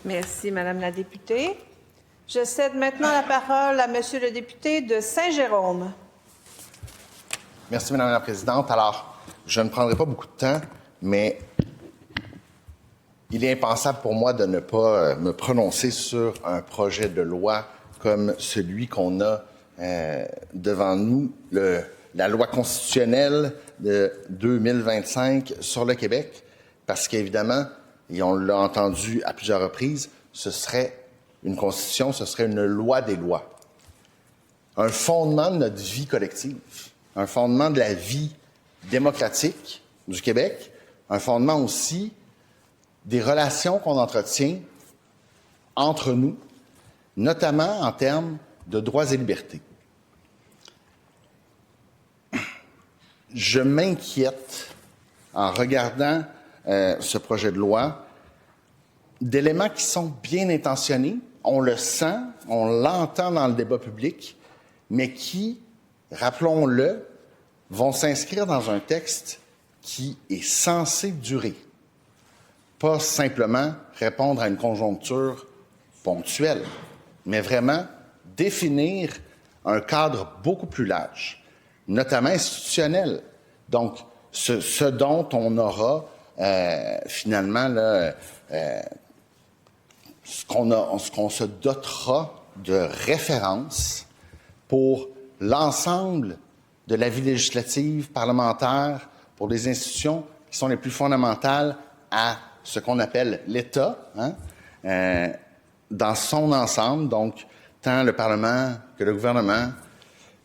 Merci, Madame la députée. Je cède maintenant la parole à Monsieur le député de Saint-Jérôme. Merci, Madame la Présidente. Alors, je ne prendrai pas beaucoup de temps, mais il est impensable pour moi de ne pas me prononcer sur un projet de loi comme celui qu'on a devant nous, la loi constitutionnelle de 2025 sur le Québec, parce qu'évidemment, et on l'a entendu à plusieurs reprises, ce serait une constitution, ce serait une loi des lois. Un fondement de notre vie collective, un fondement de la vie démocratique du Québec, un fondement aussi des relations qu'on entretient entre nous, notamment en termes de droits et libertés. Je m'inquiète, en regardant ce projet de loi, d'éléments qui sont bien intentionnés, on le sent, on l'entend dans le débat public, mais qui, rappelons-le, vont s'inscrire dans un texte qui est censé durer, pas simplement répondre à une conjoncture ponctuelle, mais vraiment définir un cadre beaucoup plus large, notamment institutionnel. Donc, ce dont on aura finalement là, ce qu'on se dotera de références pour l'ensemble de la vie législative, parlementaire, pour les institutions qui sont les plus fondamentales à ce qu'on appelle l'État, dans son ensemble, donc tant le Parlement que le gouvernement,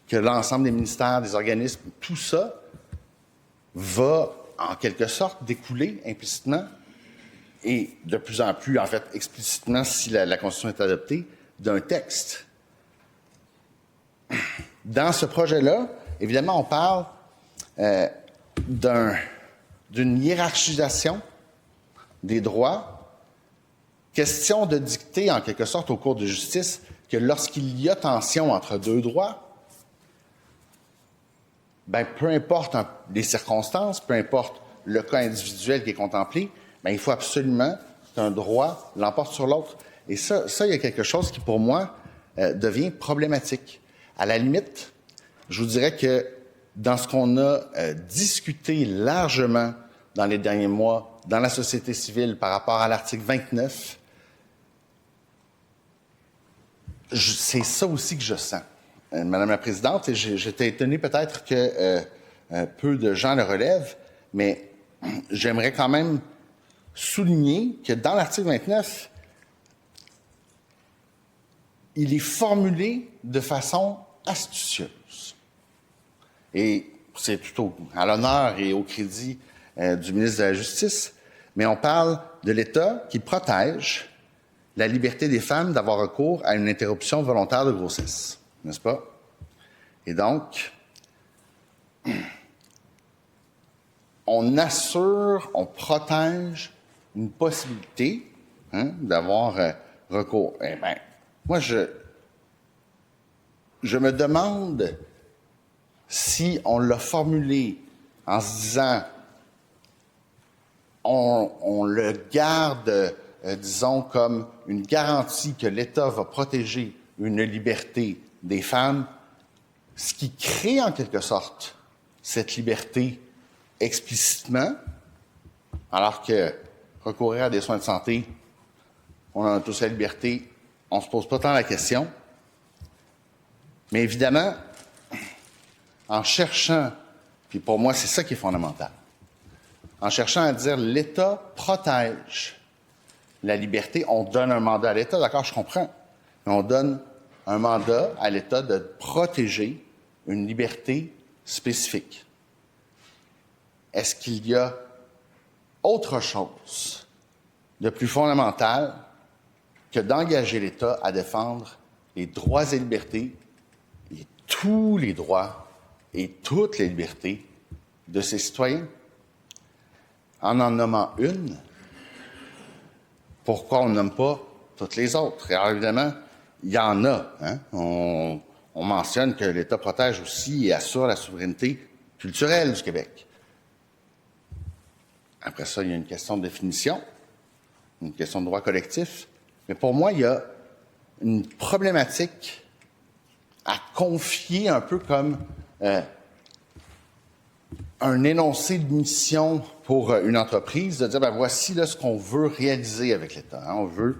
que l'ensemble des ministères, des organismes, tout ça va en quelque sorte découler implicitement et de plus en plus, en fait, explicitement, si la Constitution est adoptée, d'un texte. Dans ce projet-là, évidemment, on parle d'une hiérarchisation des droits, question de dicter, en quelque sorte, au cours de justice, que lorsqu'il y a tension entre deux droits, peu importe les circonstances, peu importe le cas individuel qui est contemplé, il faut absolument qu'un droit l'emporte sur l'autre. Et ça, il y a quelque chose qui, pour moi, devient problématique. À la limite, je vous dirais que dans ce qu'on a discuté largement dans les derniers mois dans la société civile par rapport à l'article 29, c'est ça aussi que je sens, Madame la Présidente, et j'étais étonné peut-être que peu de gens le relèvent, mais j'aimerais quand même souligner que dans l'article 29, il est formulé de façon astucieuse. Et c'est tout à l'honneur et au crédit du ministre de la Justice, mais on parle de l'État qui protège la liberté des femmes d'avoir recours à une interruption volontaire de grossesse, n'est-ce pas? Et donc, on assure, on protège une possibilité d'avoir recours. Moi, je me demande si on l'a formulé en se disant on le garde, disons, comme une garantie que l'État va protéger une liberté des femmes, ce qui crée en quelque sorte cette liberté explicitement, alors que recourir à des soins de santé, on en a tous la liberté, on ne se pose pas tant la question. Mais évidemment, en cherchant, puis pour moi c'est ça qui est fondamental, en cherchant à dire l'État protège la liberté, on donne un mandat à l'État, d'accord, je comprends, mais on donne un mandat à l'État de protéger une liberté spécifique. Est-ce qu'il y a autre chose de plus fondamental que d'engager l'État à défendre les droits et libertés, et tous les droits et toutes les libertés de ses citoyens? En nommant une, pourquoi on ne nomme pas toutes les autres? Alors évidemment, il y en a. On mentionne que l'État protège aussi et assure la souveraineté culturelle du Québec. Après ça, il y a une question de définition, une question de droit collectif. Mais pour moi, il y a une problématique à confier un peu comme un énoncé de mission pour une entreprise, de dire, ben voici là, ce qu'on veut réaliser avec l'État. Hein. On veut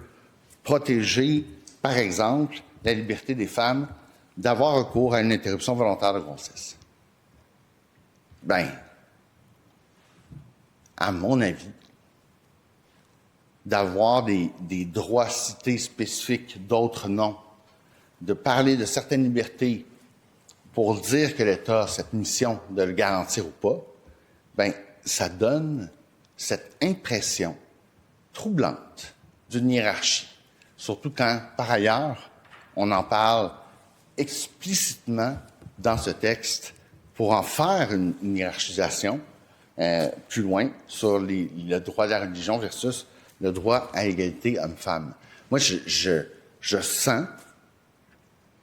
protéger, par exemple, la liberté des femmes d'avoir recours à une interruption volontaire de grossesse. Ben, à mon avis, d'avoir des droits cités spécifiques, d'autres non, de parler de certaines libertés pour dire que l'État a cette mission de le garantir ou pas, ben, ça donne cette impression troublante d'une hiérarchie. Surtout quand, par ailleurs, on en parle explicitement dans ce texte pour en faire une hiérarchisation plus loin sur le droit de la religion versus le droit à égalité homme-femme. Moi, je sens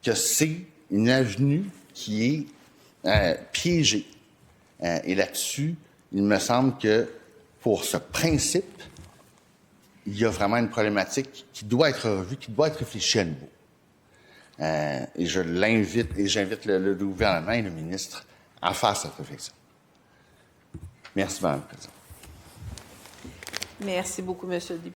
que c'est une avenue qui est piégée. Et là-dessus, il me semble que pour ce principe, il y a vraiment une problématique qui doit être revue, qui doit être réfléchie à nouveau. Et je l'invite, et j'invite le gouvernement et le ministre à faire cette réflexion. Merci, Mme la Présidente. Merci beaucoup, M. le député.